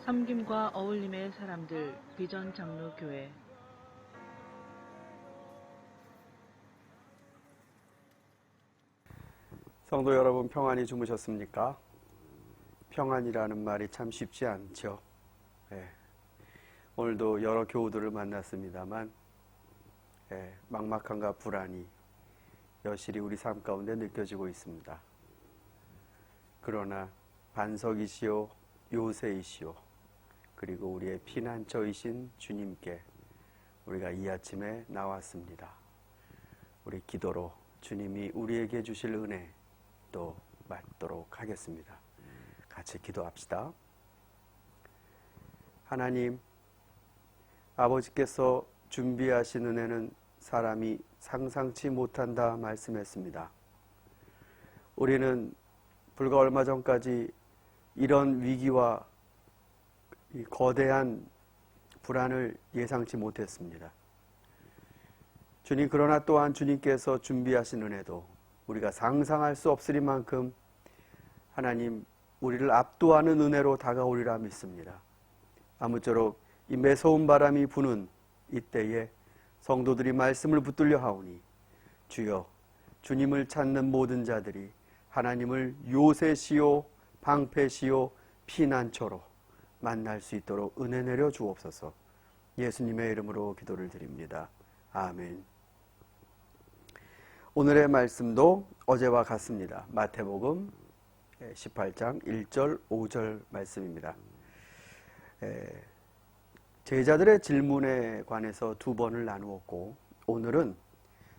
섬김과 어울림의 사람들 비전 장로교회. 성도 여러분, 평안히 주무셨습니까? 평안이라는 말이 참 쉽지 않죠. 오늘도 여러 교우들을 만났습니다만 막막함과 불안이 여실히 우리 삶 가운데 느껴지고 있습니다. 그러나 반석이시오 요새이시오 그리고 우리의 피난처이신 주님께 우리가 이 아침에 나왔습니다. 우리 기도로 주님이 우리에게 주실 은혜 또 받도록 하겠습니다. 같이 기도합시다. 하나님, 아버지께서 준비하신 은혜는 사람이 상상치 못한다 말씀했습니다. 우리는 불과 얼마 전까지 이런 위기와 이 거대한 불안을 예상치 못했습니다. 주님, 그러나 또한 주님께서 준비하신 은혜도 우리가 상상할 수 없으리만큼 하나님 우리를 압도하는 은혜로 다가오리라 믿습니다. 아무쪼록 이 매서운 바람이 부는 이때에 성도들이 말씀을 붙들려 하오니 주여, 주님을 찾는 모든 자들이 하나님을 요새시요 방패시요 피난처로 만날 수 있도록 은혜 내려 주옵소서. 예수님의 이름으로 기도를 드립니다. 아멘. 오늘의 말씀도 어제와 같습니다. 마태복음 18장 1절 5절 말씀입니다. 제자들의 질문에 관해서 두 번을 나누었고 오늘은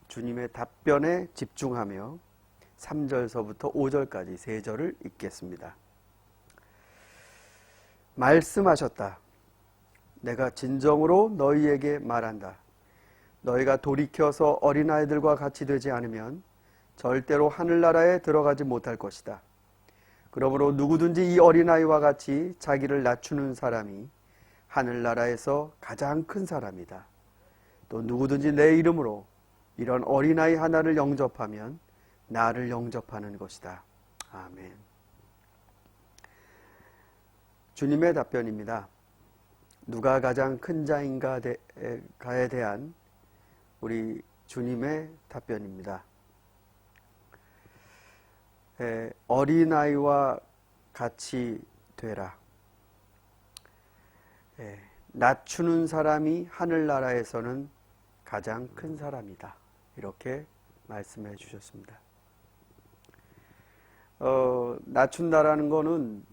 주님의 답변에 집중하며 3절서부터 5절까지 세 절을 읽겠습니다. 말씀하셨다. 내가 진정으로 너희에게 말한다. 너희가 돌이켜서 어린아이들과 같이 되지 않으면 절대로 하늘나라에 들어가지 못할 것이다. 그러므로 누구든지 이 어린아이와 같이 자기를 낮추는 사람이 하늘나라에서 가장 큰 사람이다. 또 누구든지 내 이름으로 이런 어린아이 하나를 영접하면 나를 영접하는 것이다. 아멘. 주님의 답변입니다. 누가 가장 큰 자인가에 대한 우리 주님의 답변입니다. 어린아이와 같이 되라. 낮추는 사람이 하늘나라에서는 가장 큰 사람이다. 이렇게 말씀해 주셨습니다. 낮춘다라는 거는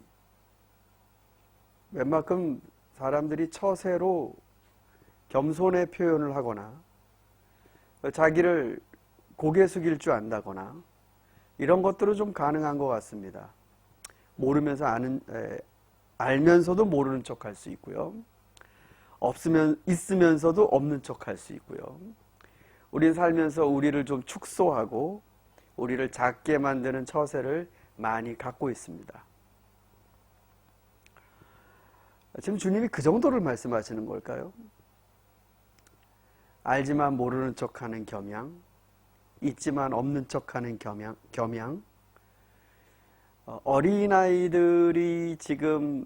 웬만큼 사람들이 처세로 겸손의 표현을 하거나 자기를 고개 숙일 줄 안다거나 이런 것들은 좀 가능한 것 같습니다. 모르면서 알면서도 모르는 척 할 수 있고요. 있으면서도 없는 척 할 수 있고요. 우린 살면서 우리를 좀 축소하고 우리를 작게 만드는 처세를 많이 갖고 있습니다. 지금 주님이 그 정도를 말씀하시는 걸까요? 알지만 모르는 척하는 겸양, 있지만 없는 척하는 겸양. 어린아이들이 지금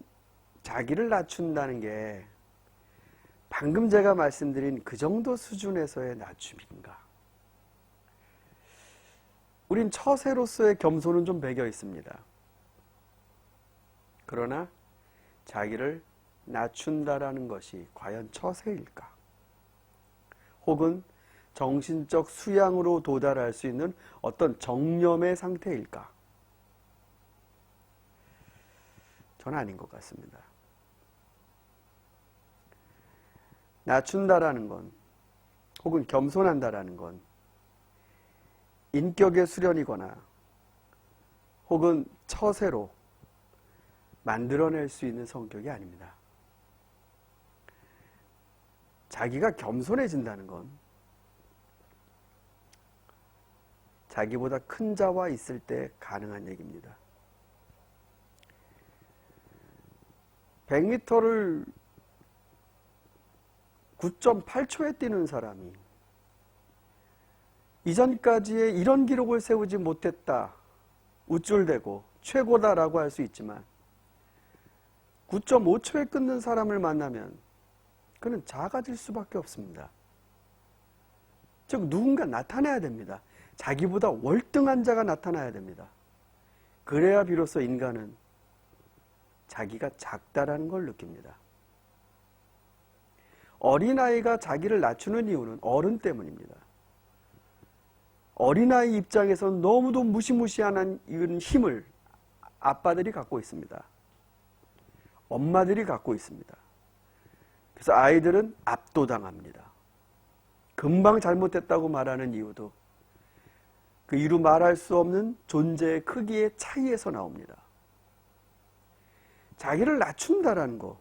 자기를 낮춘다는 게 방금 제가 말씀드린 그 정도 수준에서의 낮춤인가? 우린 처세로서의 겸손은 좀 배겨 있습니다. 그러나 자기를 낮춘다라는 것이 과연 처세일까? 혹은 정신적 수양으로 도달할 수 있는 어떤 정념의 상태일까? 전 아닌 것 같습니다. 낮춘다라는 건 혹은 겸손한다라는 건 인격의 수련이거나 혹은 처세로 만들어낼 수 있는 성격이 아닙니다. 자기가 겸손해진다는 건 자기보다 큰 자와 있을 때 가능한 얘기입니다. 100m를 9.8초에 뛰는 사람이 이전까지의 이런 기록을 세우지 못했다, 우쭐대고 최고다라고 할 수 있지만 9.5초에 끊는 사람을 만나면 그는 작아질 수밖에 없습니다. 즉 누군가 나타나야 됩니다. 자기보다 월등한 자가 나타나야 됩니다. 그래야 비로소 인간은 자기가 작다라는 걸 느낍니다. 어린아이가 자기를 낮추는 이유는 어른 때문입니다. 어린아이 입장에서는 너무도 무시무시한 힘을 아빠들이 갖고 있습니다. 엄마들이 갖고 있습니다. 그래서 아이들은 압도당합니다. 금방 잘못됐다고 말하는 이유도 그 이루 말할 수 없는 존재의 크기의 차이에서 나옵니다. 자기를 낮춘다라는 거,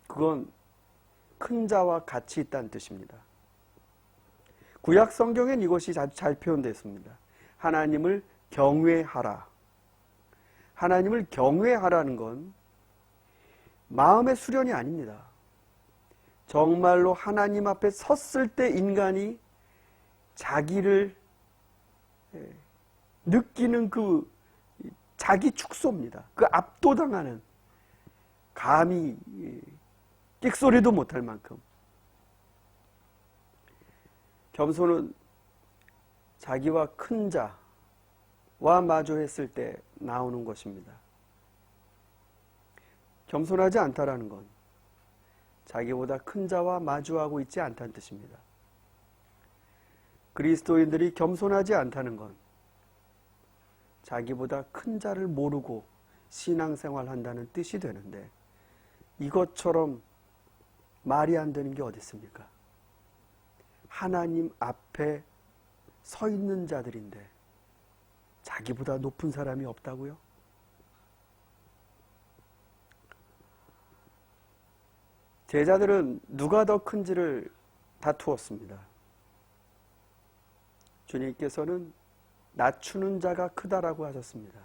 그건 큰 자와 같이 있다는 뜻입니다. 구약 성경엔 이것이 잘 표현되어 있습니다. 하나님을 경외하라. 하나님을 경외하라는 건 마음의 수련이 아닙니다. 정말로 하나님 앞에 섰을 때 인간이 자기를 느끼는 그 자기 축소입니다. 그 압도당하는, 감히 끽소리도 못할 만큼. 겸손은 자기와 큰 자와 마주했을 때 나오는 것입니다. 겸손하지 않다라는 건 자기보다 큰 자와 마주하고 있지 않다는 뜻입니다. 그리스도인들이 겸손하지 않다는 건 자기보다 큰 자를 모르고 신앙생활 한다는 뜻이 되는데, 이것처럼 말이 안 되는 게 어디 있습니까? 하나님 앞에 서 있는 자들인데 자기보다 높은 사람이 없다고요? 제자들은 누가 더 큰지를 다투었습니다. 주님께서는 낮추는 자가 크다라고 하셨습니다.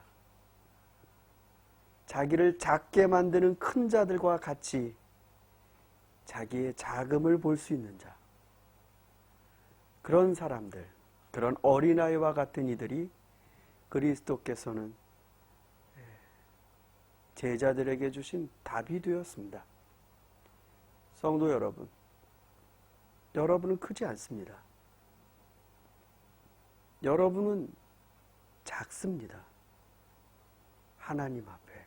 자기를 작게 만드는 큰 자들과 같이 자기의 작음을 볼 수 있는 자, 그런 사람들, 그런 어린아이와 같은 이들이 그리스도께서는 제자들에게 주신 답이 되었습니다. 성도 여러분, 여러분은 크지 않습니다. 여러분은 작습니다. 하나님 앞에.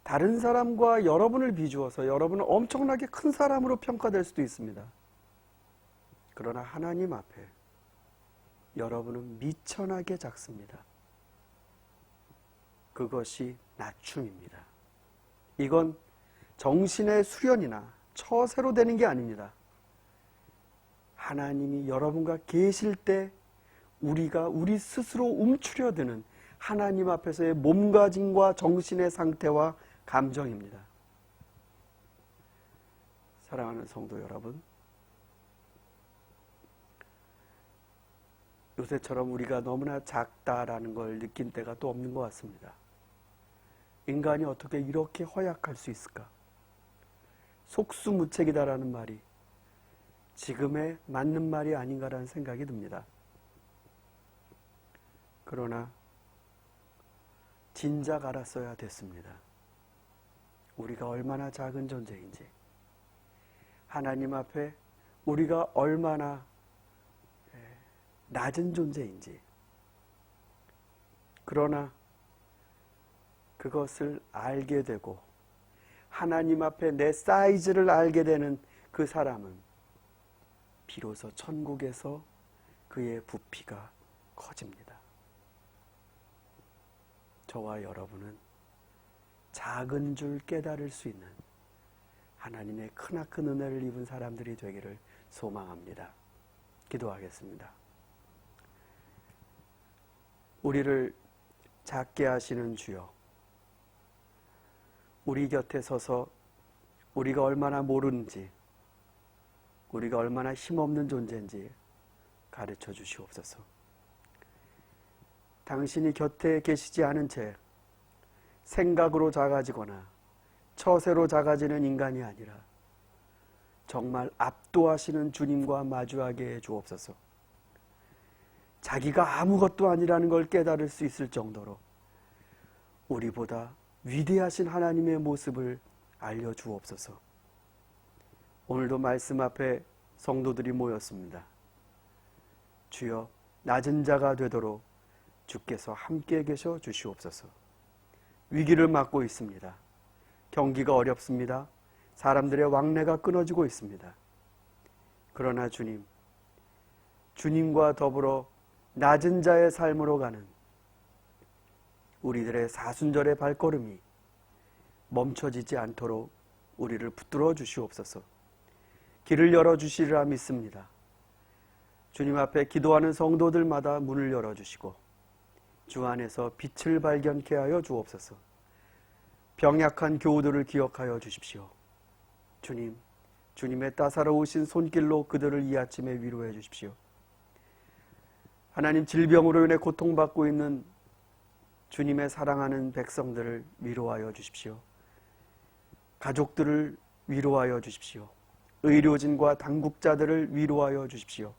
다른 사람과 여러분을 비추어서 여러분은 엄청나게 큰 사람으로 평가될 수도 있습니다. 그러나 하나님 앞에 여러분은 미천하게 작습니다. 그것이 낮춤입니다. 이건 정신의 수련이나 처세로 되는 게 아닙니다. 하나님이 여러분과 계실 때 우리가 우리 스스로 움츠려드는 하나님 앞에서의 몸가짐과 정신의 상태와 감정입니다. 사랑하는 성도 여러분, 요새처럼 우리가 너무나 작다라는 걸 느낀 때가 또 없는 것 같습니다. 인간이 어떻게 이렇게 허약할 수 있을까? 속수무책이다라는 말이 지금에 맞는 말이 아닌가라는 생각이 듭니다. 그러나 진작 알았어야 됐습니다. 우리가 얼마나 작은 존재인지, 하나님 앞에 우리가 얼마나 낮은 존재인지. 그러나 그것을 알게 되고 하나님 앞에 내 사이즈를 알게 되는 그 사람은 비로소 천국에서 그의 부피가 커집니다. 저와 여러분은 작은 줄 깨달을 수 있는 하나님의 크나큰 은혜를 입은 사람들이 되기를 소망합니다. 기도하겠습니다. 우리를 작게 하시는 주여, 우리 곁에 서서 우리가 얼마나 모르는지, 우리가 얼마나 힘없는 존재인지 가르쳐 주시옵소서. 당신이 곁에 계시지 않은 채 생각으로 작아지거나 처세로 작아지는 인간이 아니라 정말 압도하시는 주님과 마주하게 해 주옵소서. 자기가 아무것도 아니라는 걸 깨달을 수 있을 정도로 우리보다 위대하신 하나님의 모습을 알려주옵소서. 오늘도 말씀 앞에 성도들이 모였습니다. 주여, 낮은 자가 되도록 주께서 함께 계셔 주시옵소서. 위기를 맞고 있습니다. 경기가 어렵습니다. 사람들의 왕래가 끊어지고 있습니다. 그러나 주님, 주님과 더불어 낮은 자의 삶으로 가는 우리들의 사순절의 발걸음이 멈춰지지 않도록 우리를 붙들어 주시옵소서. 길을 열어주시리라 믿습니다. 주님 앞에 기도하는 성도들마다 문을 열어주시고 주 안에서 빛을 발견케 하여 주옵소서. 병약한 교우들을 기억하여 주십시오. 주님, 주님의 따사로우신 손길로 그들을 이 아침에 위로해 주십시오. 하나님, 질병으로 인해 고통받고 있는 주님의 사랑하는 백성들을 위로하여 주십시오. 가족들을 위로하여 주십시오. 의료진과 당국자들을 위로하여 주십시오.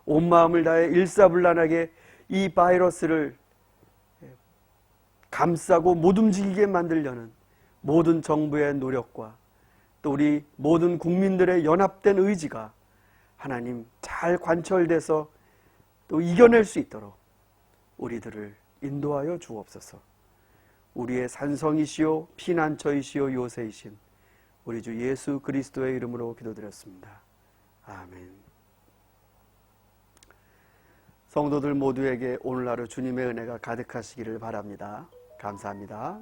온 마음을 다해 일사불란하게 이 바이러스를 감싸고 못 움직이게 만들려는 모든 정부의 노력과 또 우리 모든 국민들의 연합된 의지가 하나님 잘 관철돼서 또 이겨낼 수 있도록 우리들을 인도하여 주옵소서. 우리의 산성이시요 피난처이시요 요새이신 우리 주 예수 그리스도의 이름으로 기도드렸습니다. 아멘. 성도들 모두에게 오늘 하루 주님의 은혜가 가득하시기를 바랍니다. 감사합니다.